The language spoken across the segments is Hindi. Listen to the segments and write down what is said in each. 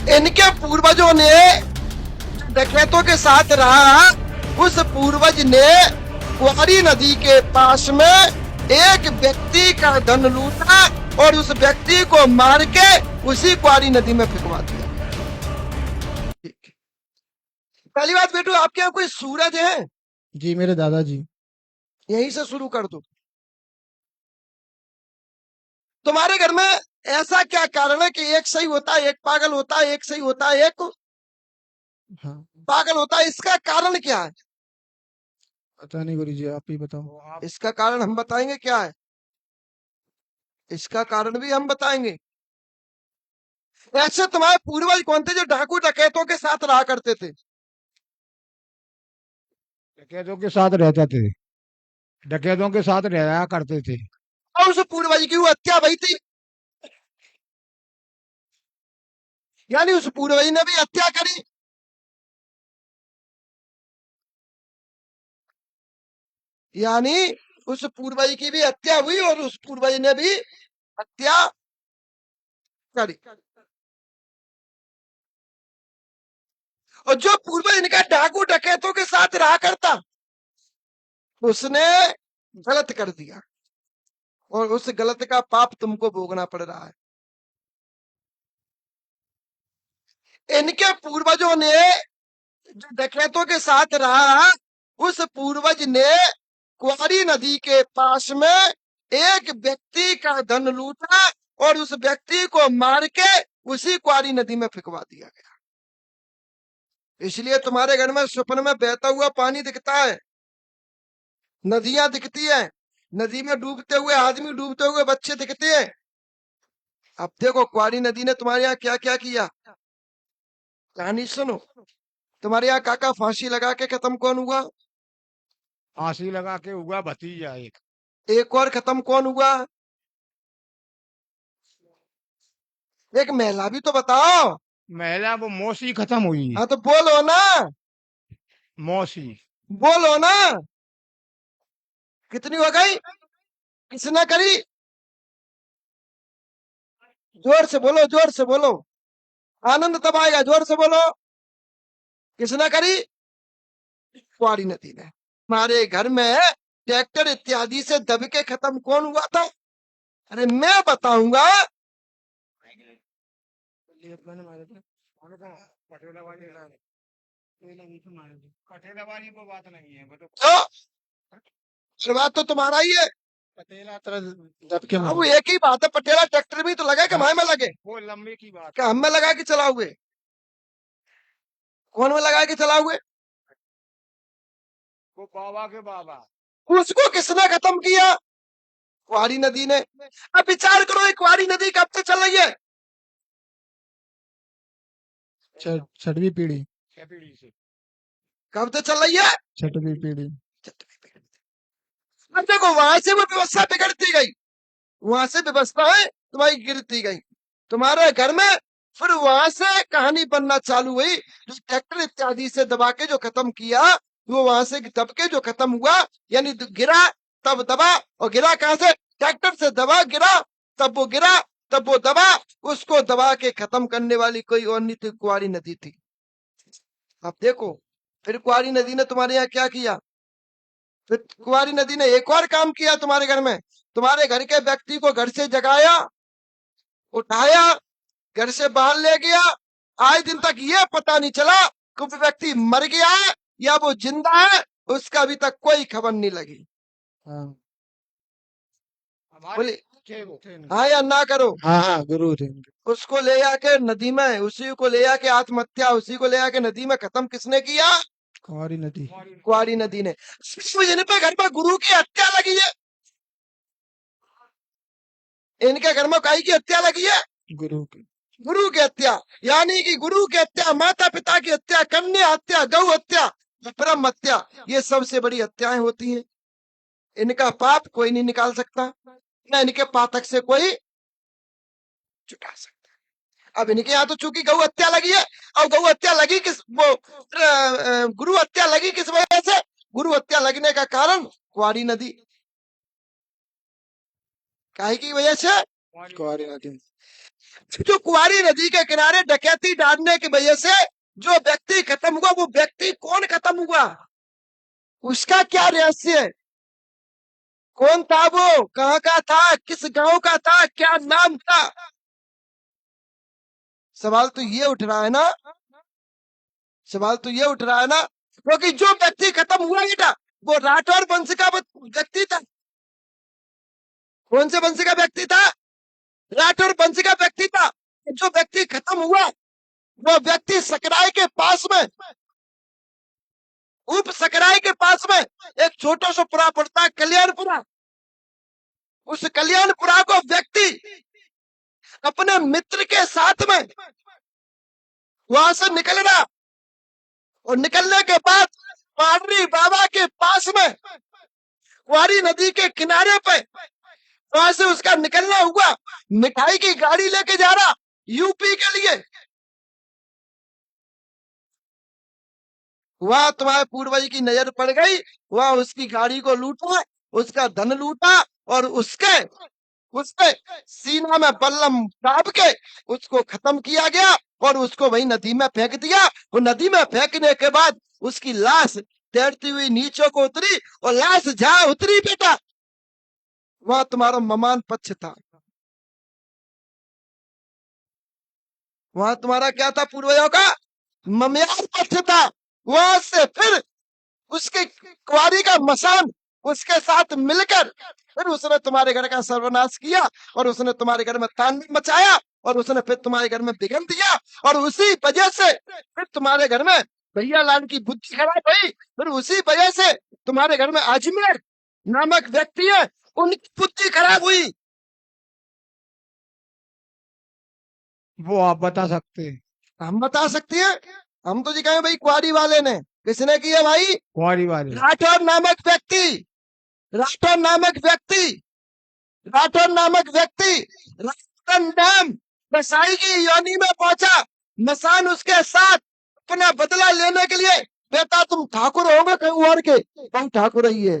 इनके पूर्वजों ने डकैतों के साथ रहा, उस पूर्वज ने कुआरी नदी के पास में एक व्यक्ति का धन लूटा और उस व्यक्ति को मार के उसी कुआरी नदी में फेंकवा दिया। पहली बात बेटू, आपके यहाँ कोई सूरज है? जी मेरे दादाजी। यहीं से शुरू कर दो। तुम्हारे घर में ऐसा क्या कारण है कि एक सही होता है, एक पागल होता है, एक सही होता है, एक हाँ पागल होता है? इसका कारण क्या है? पता नहीं गुरुजी, आप ही बताओ। इसका कारण हम बताएंगे क्या है, इसका कारण भी हम बताएंगे। ऐसे तुम्हारे पूर्वज कौन थे जो डाकू डकैतों के साथ रहा करते थे? डकैतों के साथ रहते थे, डकैतों के साथ रहा करते थे। और उस पूर्वज की वो हत्या भई थी, यानी उस पूर्वज ने भी हत्या करी। यानी उस पूर्वज की भी हत्या हुई और उस पूर्वज ने भी हत्या करी। और जो पूर्वज इनका डाकू डकैतों के साथ रहा करता, उसने गलत कर दिया और उस गलत का पाप तुमको भोगना पड़ रहा है। इनके पूर्वजों ने जो डकैतों के साथ रहा, उस पूर्वज ने कुआरी नदी के पास में एक व्यक्ति का धन लूटा और उस व्यक्ति को मार के उसी कुआरी नदी में फेंकवा दिया गया। इसलिए तुम्हारे घर में स्वप्न में बहता हुआ पानी दिखता है, नदियां दिखती है, नदी में डूबते हुए आदमी, डूबते हुए बच्चे दिखते हैं। अब देखो कुआरी नदी ने तुम्हारे यहाँ क्या क्या किया, कहानी सुनो। तुम्हारे यहाँ काका फांसी लगा के खत्म कौन हुआ? फांसी लगा के हुआ भतीजा एक। एक और खत्म कौन हुआ? एक महिला भी तो बताओ। महिला वो मौसी खत्म हुई। हाँ तो बोलो ना, मौसी। बोलो ना, कितनी हो गई? किसने करी? जोर से बोलो, जोर से बोलो, आनंद तब आएगा। जोर से बोलो, किसने करी? कुआरी नदी ने। हमारे घर में ट्रैक्टर इत्यादि से दब के खत्म कौन हुआ था? अरे मैं बताऊंगा। तो शुरुआत तो तुम्हारा ही है। पटेला तरह दब के अब एक ही बात है, पटेला ट्रैक्टर भी तो लगा कि हमारे में लगे? वो लंबे की बात क्या हम में लगा के चला हुए? कौन में लगा के चला हुए? वो बाबा के बाबा। उसको किसने खत्म किया? कुआरी नदी ने। अब विचार करो, एक कुआरी नदी कब से चल रही है? छठवीं पीढ़ी। पीढ़ी से। कब से चल रही है? छठवीं पीढ़ी। अब देखो, वहां से वो व्यवस्था बिगड़ती गई, वहां से व्यवस्थाएं तुम्हारी गिरती गई तुम्हारे घर में। फिर वहां से कहानी बनना चालू हुई। जो ट्रैक्टर इत्यादि से दबा के जो खत्म किया, वो वहां से दब के जो खत्म हुआ, यानी गिरा तब दबा, और गिरा कहां से? ट्रैक्टर से दबा, गिरा तब वो गिरा, तब वो दबा। उसको दबा के खत्म करने वाली कोई और नहीं थी, कुआरी नदी थी। अब देखो, फिर कुआरी नदी ने तुम्हारे यहाँ क्या किया? फिर कुंवारी नदी ने एक और काम किया तुम्हारे घर में। तुम्हारे घर के व्यक्ति को घर से जगाया, उठाया, घर से बाहर ले गया। आज दिन तक ये पता नहीं चला कि वो व्यक्ति मर गया है या वो जिंदा है, उसका अभी तक कोई खबर नहीं लगी। हाँ बोले हाँ या ना करो? हाँ हाँ गुरु थे। उसको ले आके नदी में, उसी को ले आके आत्महत्या, उसी को ले आके नदी में खत्म किसने किया? कुंवारी नदी। कुंवारी नदी ने। इन पे घर में गुरु की हत्या लगी है, इनके घर में काई की हत्या लगी है? गुरु की। गुरु की हत्या, यानी कि गुरु की हत्या, माता पिता की हत्या, कन्या हत्या, गौ हत्या, ब्रह्म हत्या, ये सबसे बड़ी हत्याएं होती हैं। इनका पाप कोई नहीं निकाल सकता, न इनके पातक से कोई छुटा सकता। अब इनके यहाँ तो चूंकि गौ हत्या लगी है, और गौ हत्या लगी किस वो गुरु हत्या लगी किस वजह से? गुरु हत्या लगने का कारण कुंवारी नदी। काहे की वजह से? कुंवारी नदी। जो कुंवारी नदी के किनारे डकैती डालने की वजह से जो व्यक्ति खत्म हुआ, वो व्यक्ति कौन खत्म हुआ, उसका क्या रहस्य है, कौन था वो, कहाँ का था, किस गांव का था, क्या नाम था? सवाल तो ये उठ रहा है ना, सवाल तो ये उठ रहा है ना, क्योंकि जो व्यक्ति खत्म हुआ बेटा वो राठौर वंश का व्यक्ति था। कौन से वंश का व्यक्ति था? राठौर वंश का व्यक्ति था। जो व्यक्ति खत्म हुआ वो व्यक्ति सकराय के पास में, उप सकराय के पास में एक छोटा सा पुरा पड़ता है, कल्याणपुरा। उस कल्याणपुरा को व्यक्ति अपने मित्र के साथ में वहां से निकल रहा, और निकलने के बाद पाडरी बाबा के पास में कुंवारी नदी के किनारे पे वहां से उसका निकलना हुआ, मिठाई की गाड़ी लेके जा रहा यूपी के लिए। वहां तुम्हारे पूर्वज की नजर पड़ गई, वहां उसकी गाड़ी को लूटा, उसका धन लूटा, और उसके उसके सीना में बल्लम दाब के उसको खत्म किया गया, और उसको वही नदी में फेंक दिया। वो नदी में फेंकने के बाद उसकी लाश तैरती हुई नीचे को उतरी, और लाश जहां उतरी बेटा वहां तुम्हारा ममान पक्ष था, वहां तुम्हारा क्या था, पूर्वजों का ममयान पक्ष था। वहां से फिर उसके कुंवारी का मसान उसके साथ मिलकर फिर उसने तुम्हारे घर का सर्वनाश किया, और उसने तुम्हारे घर में तांडव मचाया, और उसने फिर तुम्हारे घर में बिगन दिया, और उसी वजह से फिर तुम्हारे घर में भैया लाल की बुद्धि खराब हुई। फिर उसी वजह से तुम्हारे घर में अजमेर नामक व्यक्ति है, उनकी बुद्धि खराब हुई। वो आप बता सकते हैं? हम बता सकते हैं, हम तो जी कहें भाई कुंवारी वाले ने। किसने किया भाई? कुंवारी वाले। राठौर नामक व्यक्ति, राठौर नामक व्यक्ति, राठौर नामक व्यक्ति राजस्थान डैम कसाई की योनि में पहुंचा, मसान उसके साथ अपना बदला लेने के लिए। बेटा तुम ठाकुर होगे कहीं और के, तुम ठाकुर ही है,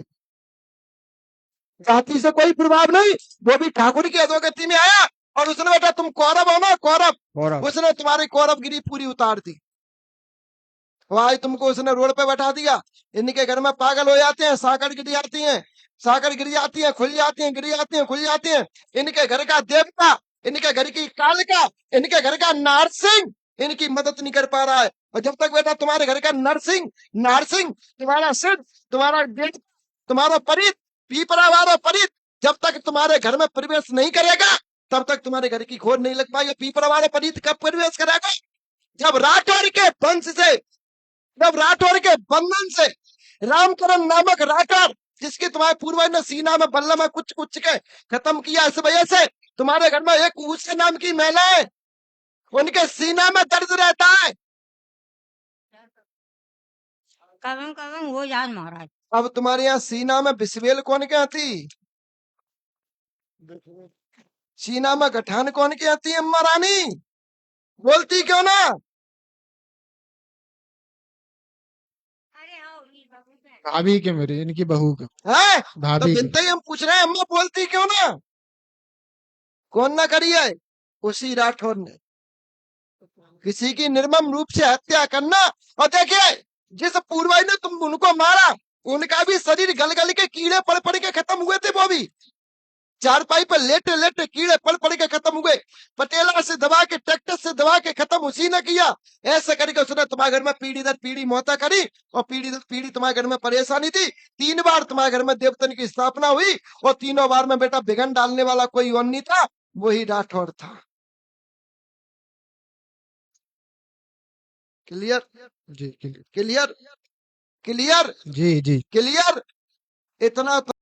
जाति से कोई प्रभाव नहीं। वो भी ठाकुर की अधोगति में आया, और उसने बेटा तुम कौरव हो ना, कौरव, उसने तुम्हारी कौरवगिरी पूरी उतार दी। वहां तुमको उसने रोड पे बैठा दिया। इनके घर में पागल हो जाते हैं, साकर गिर जाती है, साकर गिर जाती है, खुल जाती है, गिर जाती है, खुल जाती है। इनके घर का देवता, इनके घर की कालिका, इनके घर का नारसिंह इनकी मदद नहीं कर पा रहा है। और जब तक बेटा तुम्हारे घर का नरसिंह, नारसिंह तुम्हारा सिद्ध, तुम्हारा देव, तुम्हारा परित, पीपरा वाला परित जब तक तुम्हारे घर में प्रवेश नहीं करेगा, तब तक तुम्हारे घर की खोज नहीं लग पाएगी। पीपरा वाला परित कब प्रवेश करेगा? जब राठौर के वंश से, जब राठौर के बंधन से रामकरण नामक राठौर, जिसकी तुम्हारे पूर्वज ने सीना में बल्लम में कुछ कुछ के खत्म किया, इस वजह से तुम्हारे घर में एक ऊषा नाम की महिला है, उनके सीना में दर्द रहता है। कदम कदम हो जान महाराज। अब तुम्हारे यहाँ सीना में बिस्वेल कौन के आती, सीना में गठान कौन के आती है? अम्मा रानी बोलती क्यों ना? अरे आओ ये बाबू पे। भाभी के, मेरे इनकी बहू के, है तो भाभी के। बिनते ही हम पूछ रहे हैं, अम्मा बोलती क्यों ना? कौन ना करी है? उसी राठौर ने। किसी की निर्मम रूप से हत्या करना। और देखिए जिस पूर्वज ने तुम उनको मारा, उनका भी शरीर गल गल के कीड़े पड़ पड़ के खत्म हुए थे। वो भी चारपाई पर लेटे लेटे कीड़े पड़ पड़ के खत्म हुए। पटेला से दबा के, ट्रैक्टर से दबा के खत्म उसी ने किया। ऐसे करके उसने तुम्हारे घर में पीढ़ी दर पीढ़ी मौता करी, और पीढ़ी दर पीढ़ी तुम्हारे घर में परेशानी थी। 3 बार तुम्हारे घर में देवतन की स्थापना हुई, और तीनों बार में बेटा बिघन डालने वाला कोई और नहीं था, वही राठौर था। क्लियर? जी क्लियर। क्लियर? क्लियर? जी जी। क्लियर? इतना तो